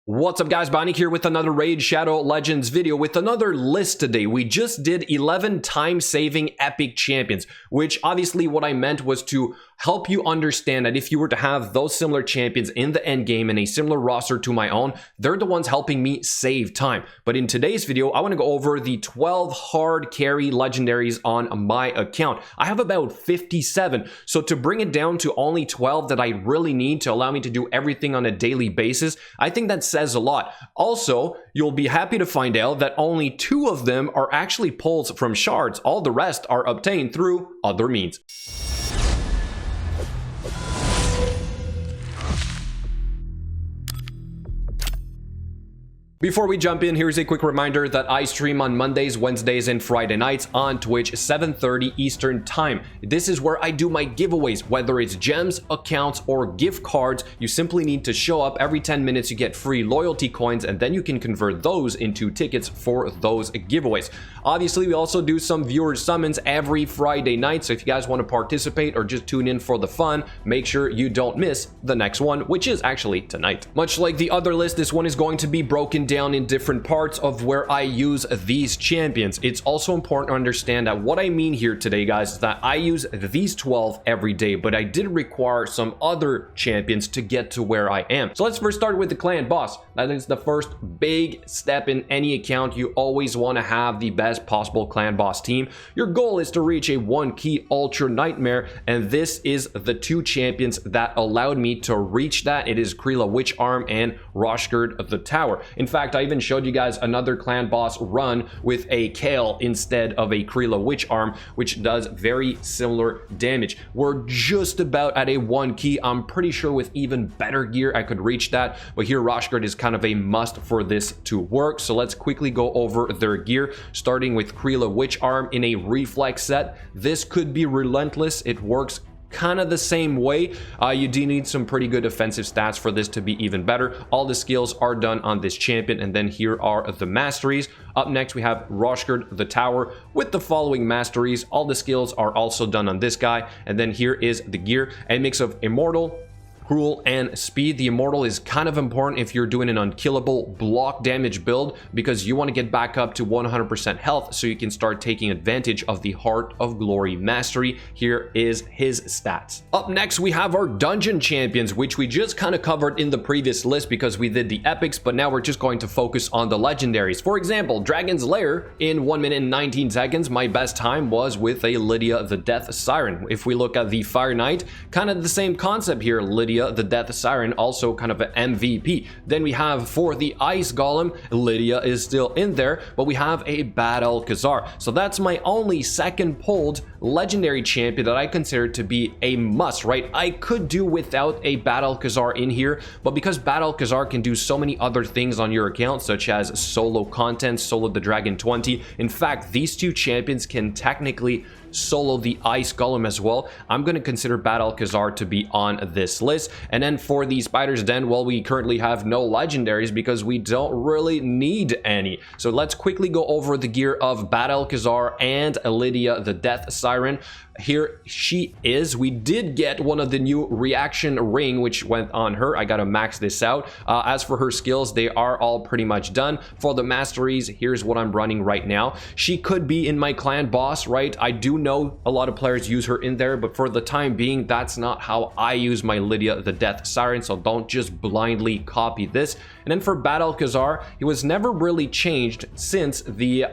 What's up guys, Bonnie here with another Raid Shadow Legends video with another list today. We just did 11 time-saving epic champions, which obviously what I meant was to help you understand that if you were to have those similar champions in the end game in a similar roster to my own, they're the ones helping me save time. But in today's video, I want to go over the 12 hard carry legendaries on my account. I have about 57, so to bring it down to only 12 that I really need to allow me to do everything on a daily basis, I think that says a lot. Also, you'll be happy to find out that only 2 of them are actually pulls from shards. All the rest are obtained through other means. Before we jump in, here's a quick reminder that I stream on Mondays, Wednesdays, and Friday nights on Twitch, 7:30 Eastern Time. This is where I do my giveaways, whether it's gems, accounts, or gift cards. You simply need to show up every 10 minutes, you get free loyalty coins, and then you can convert those into tickets for those giveaways. Obviously, we also do some viewer summons every Friday night, so if you guys want to participate or just tune in for the fun, make sure you don't miss the next one, which is actually tonight. Much like the other list, this one is going to be broken down in different parts of where I use these champions. It's also important to understand that what I mean here today, guys, is that I use these 12 every day, but I did require some other champions to get to where I am. So let's first start with the clan boss. That is the first big step in any account. You always want to have the best possible clan boss team. Your goal is to reach a 1-key ultra nightmare, and this is the 2 champions that allowed me to reach that. It is Krila Witch Arm and Roshgard the Tower. In fact, I even showed you guys another clan boss run with a Kale instead of a Krila Witch Arm, which does very similar damage. We're just about at a 1-key. I'm pretty sure with even better gear I could reach that, but here Roshgard is kind of a must for this to work. So let's quickly go over their gear, starting with Krila Witch Arm in a reflex set. This could be relentless. It works kind of the same way. You do need some pretty good offensive stats for this to be even better. All the skills are done on this champion, and then here are the masteries. Up next we have Roshgard the Tower with the following masteries. All the skills are also done on this guy, and then here is the gear, a mix of Immortal, Cruel, and Speed. The Immortal is kind of important if you're doing an unkillable block damage build, because you want to get back up to 100% health so you can start taking advantage of the Heart of Glory mastery. Here is his stats. Up next we have our dungeon champions, which we just kind of covered in the previous list because we did the epics, but now we're just going to focus on the legendaries. For example, Dragon's Lair in 1 minute and 19 seconds. My best time was with a Lydia the Death Siren. If we look at the Fire Knight, kind of the same concept here. Lydia the Death Siren, also kind of an MVP. Then we have for the Ice Golem, Lydia is still in there, but we have a Bad Alcazar. So that's my only second pulled legendary champion that I consider to be a must, right? I could do without a Bad Alcazar in here, but because Bad Alcazar can do so many other things on your account, such as solo content, solo the Dragon 20. In fact, these 2 champions can technically solo the Ice Golem as well. I'm going to consider Bad Alcazar to be on this list. And then for the Spider's Den, well, we currently have no legendaries because we don't really need any. So let's quickly go over the gear of Bad Alcazar and Lydia the Death Siren. Here she is. We did get one of the new reaction ring, which went on her. I gotta max this out. As for her skills, they are all pretty much done. For the masteries, here's what I'm running right now. She could be in my clan boss, right? I do know a lot of players use her in there, but for the time being, that's not how I use my Lydia the Death Siren, so don't just blindly copy this. And then for Bad Alcazar, he was never really changed since the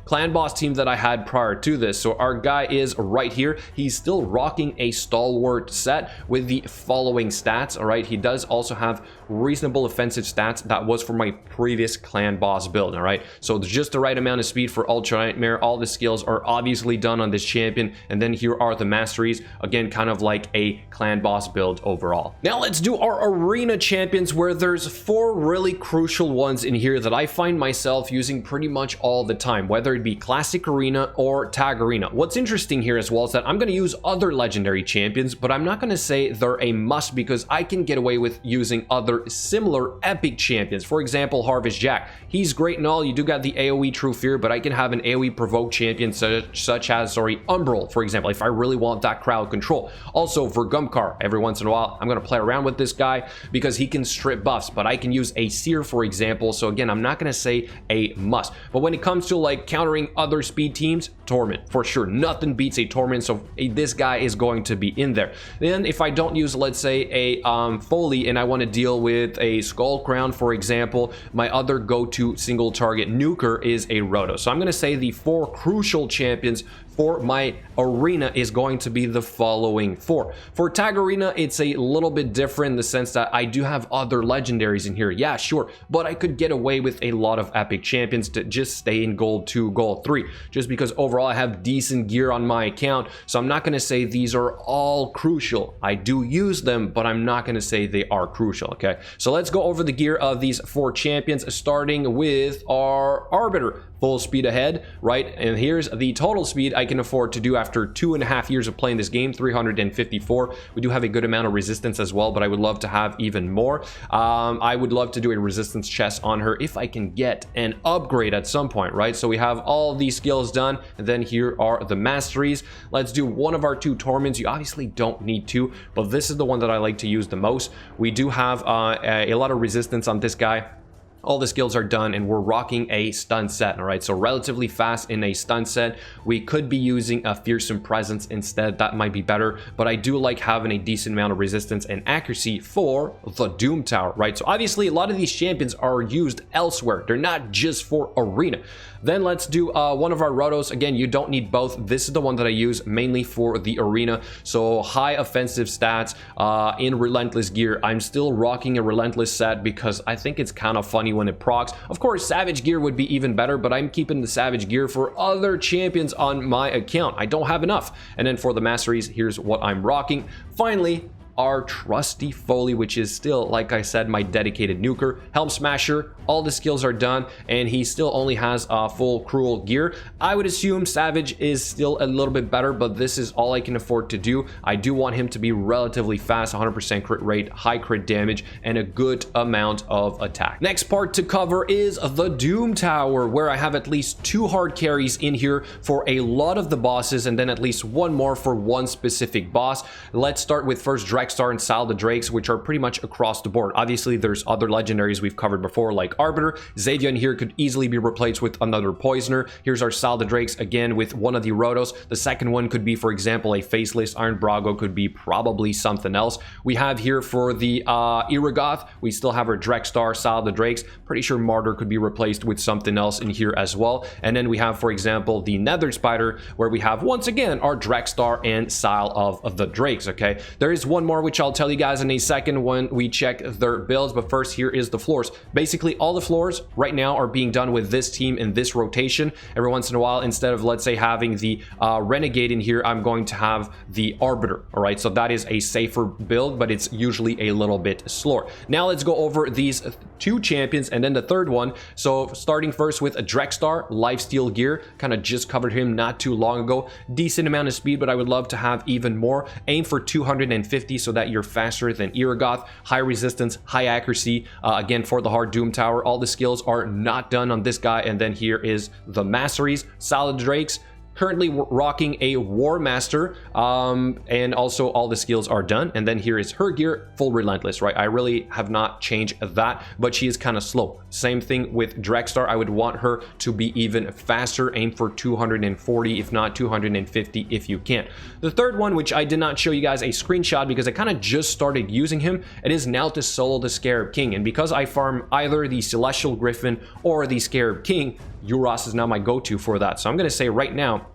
clan boss team that I had prior to this. So our guy is right here. He's still rocking a stalwart set with the following stats. All right, he does also have reasonable offensive stats. That was for my previous clan boss build. All right, so just the right amount of speed for Ultra Nightmare. All the skills are obviously done on this champion, and then here are the masteries, again kind of like a clan boss build overall. Now let's do our arena champions, where there's 4 really crucial ones in here that I find myself using pretty much all the time, whether it be classic arena or tag arena. What's interesting here as well is that I'm going to use other legendary champions, but I'm not going to say they're a must because I can get away with using other similar epic champions. For example, Harvest Jack. He's great and all. You do got the AoE True Fear, but I can have an AoE provoke champion such as Umbral, for example, if I really want that crowd control. Also for Gumkar, every once in a while I'm going to play around with this guy because he can strip buffs, but I can can use a seer, for example. So again, I'm not going to say a must. But when it comes to like countering other speed teams, Torment, for sure. Nothing beats a Torment, so this guy is going to be in there. Then if I don't use, let's say, a Foley and I want to deal with a Skull Crown, for example, my other go-to single target nuker is a Roto. So I'm going to say the 4 crucial champions for my arena is going to be the following 4. For Tag Arena, it's a little bit different in the sense that I do have other legendaries in here. Yeah, sure, but I could get away with a lot of epic champions to just stay in gold 2, gold 3, just because overall I have decent gear on my account. So I'm not going to say these are all crucial. I do use them, but I'm not going to say they are crucial, okay? So let's go over the gear of these 4 champions, starting with our Arbiter. Full speed ahead, right? And here's the total speed I can afford to do after 2.5 years of playing this game, 354. We do have a good amount of resistance as well, but I would love to have even more. I would love to do a resistance chest on her if I can get an upgrade at some point, right? So we have all these skills done, and then here are the masteries. Let's do one of our 2 torments. You obviously don't need to, but this is the one that I like to use the most. We do have a lot of resistance on this guy. All the skills are done, and we're rocking a stun set. All right, so relatively fast in a stun set. We could be using a fearsome presence instead. That might be better, but I do like having a decent amount of resistance and accuracy for the Doom Tower, right? So obviously a lot of these champions are used elsewhere. They're not just for arena. Then let's do one of our Rotos. Again, you don't need both. This is the one that I use mainly for the arena. So high offensive stats in Relentless gear. I'm still rocking a Relentless set because I think it's kind of funny when it procs. Of course, Savage gear would be even better, but I'm keeping the Savage gear for other champions on my account. I don't have enough. And then for the masteries, here's what I'm rocking. Finally, our trusty Foley, which is still, like I said, my dedicated nuker. Helm Smasher, all the skills are done, and he still only has full cruel gear. I would assume Savage is still a little bit better, but this is all I can afford to do. I do want him to be relatively fast, 100% crit rate, high crit damage, and a good amount of attack. Next part to cover is the Doom Tower, where I have at least 2 hard carries in here for a lot of the bosses, and then at least 1 more for one specific boss. Let's start with first Drexstar and Sal the Drakes, which are pretty much across the board. Obviously, there's other legendaries we've covered before, like Arbiter. Xavier in here could easily be replaced with another Poisoner. Here's our Sal the Drakes, again, with one of the Rotos. The second one could be, for example, a Faceless. Iron Brago could be probably something else. We have here for the Iragoth, we still have our Drexstar, Sal the Drakes. Pretty sure Martyr could be replaced with something else in here as well. And then we have, for example, the Nether Spider, where we have, once again, our Drexstar and Sal of the Drakes, okay? There is one more, which I'll tell you guys in a second when we check their builds, but first, here is the floors. Basically, all the floors right now are being done with this team in this rotation. Every once in a while, instead of, let's say, having the Renegade in here, I'm going to have the Arbiter, all right? So that is a safer build, but it's usually a little bit slower. Now let's go over these 2 champions and then the third one. So starting first with a Drexstar, lifesteal gear, kind of just covered him not too long ago. Decent amount of speed, but I would love to have even more. Aim for 250 so that you're faster than Iragoth. High resistance, high accuracy. Again, for the hard Doom Tower, all the skills are not done on this guy. And then here is the masteries. Salad Drakes, currently rocking a War Master, and also all the skills are done. And then here is her gear, full Relentless, right? I really have not changed that, but she is kind of slow. Same thing with Drexstar. I would want her to be even faster. Aim for 240, if not 250 if you can. The third one, which I did not show you guys a screenshot because I kind of just started using him, it is now to solo the Scarab King. And because I farm either the Celestial Griffin or the Scarab King, Euros is now my go-to for that. So I'm going to say right now,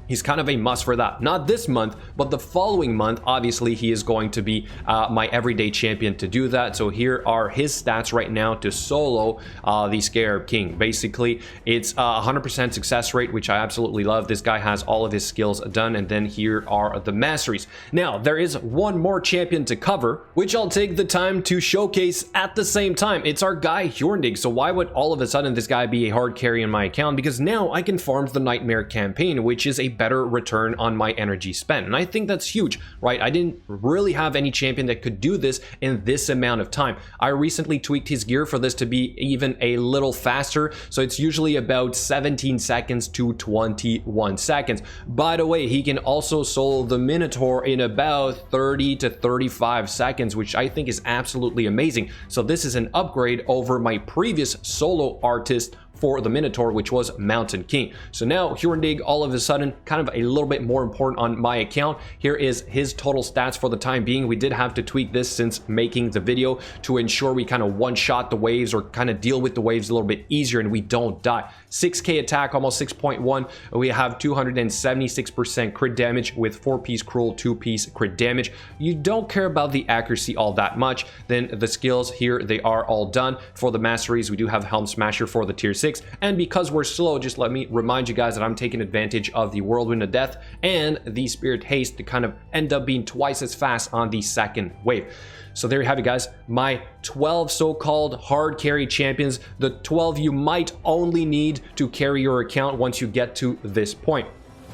he's kind of a must for that. Not this month, but the following month, obviously, he is going to be my everyday champion to do that. So here are his stats right now to solo the Scarab King. Basically, it's 100% success rate, which I absolutely love. This guy has all of his skills done. And then here are the masteries. Now, there is one more champion to cover, which I'll take the time to showcase at the same time. It's our guy, Hjorndig. So why would all of a sudden this guy be a hard carry in my account? Because now I can farm the Nightmare campaign, which is a better return on my energy spent. And I think that's huge, right? I didn't really have any champion that could do this in this amount of time. I recently tweaked his gear for this to be even a little faster, so it's usually about 17 seconds to 21 seconds. By the way, he can also solo the Minotaur in about 30 to 35 seconds, which I think is absolutely amazing. So this is an upgrade over my previous solo artist for the Minotaur, which was Mountain King. So now Hurendig all of a sudden kind of a little bit more important on my account. Here is his total stats for the time being. We did have to tweak this since making the video to ensure we kind of one-shot the waves or kind of deal with the waves a little bit easier and we don't die. 6k attack, almost 6.1. We have 276% crit damage with 4-piece cruel, 2-piece crit damage. You don't care about the accuracy all that much. Then the skills here, they are all done. For the masteries, we do have Helm Smasher for the tier 6. And because we're slow, just let me remind you guys that I'm taking advantage of the Whirlwind of Death and the Spirit Haste to kind of end up being twice as fast on the second wave. So there you have it, guys. My 12 so-called hard carry champions, the 12 you might only need to carry your account once you get to this point.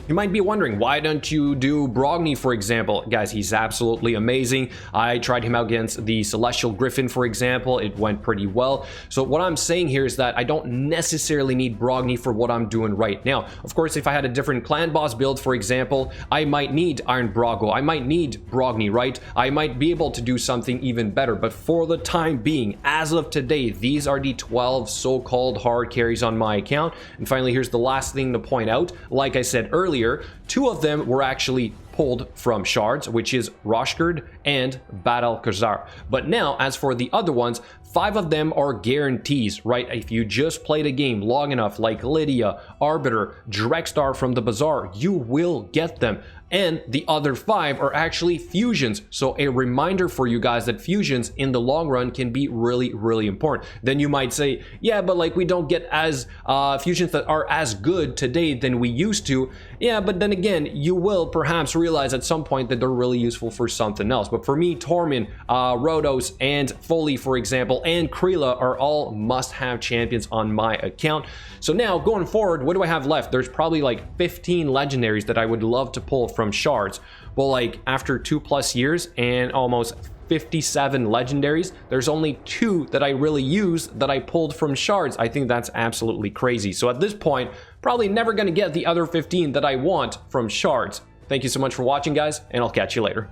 You might be wondering, why don't you do Brogni, for example? Guys, he's absolutely amazing. I tried him out against the Celestial Griffin, for example. It went pretty well. So what I'm saying here is that I don't necessarily need Brogni for what I'm doing right now. Of course, if I had a different clan boss build, for example, I might need Iron Brago. I might need Brogni, right? I might be able to do something even better. But for the time being, as of today, these are the 12 so-called hard carries on my account. And finally, here's the last thing to point out. Like I said earlier, 2 of them were actually pulled from shards, which is Roshgard and Battle Khazar. But now, as for the other ones, 5 of them are guarantees, right? If you just play the game long enough, like Lydia, Arbiter, Drexstar from the Bazaar, you will get them. And the other 5 are actually fusions. So a reminder for you guys that fusions in the long run can be really, really important. Then you might say, yeah, but like we don't get as fusions that are as good today than we used to. Yeah, but then again, you will perhaps realize at some point that they're really useful for something else. But for me, Tormin, Rhodos, and Foley, for example, and Krila are all must-have champions on my account. So now, going forward, what do I have left? There's probably like 15 legendaries that I would love to pull from shards. Well, like after 2+ years and almost 57 legendaries, there's only 2 that I really use that I pulled from shards. I think that's absolutely crazy. So at this point, probably never going to get the other 15 that I want from shards. Thank you so much for watching, guys, and I'll catch you later.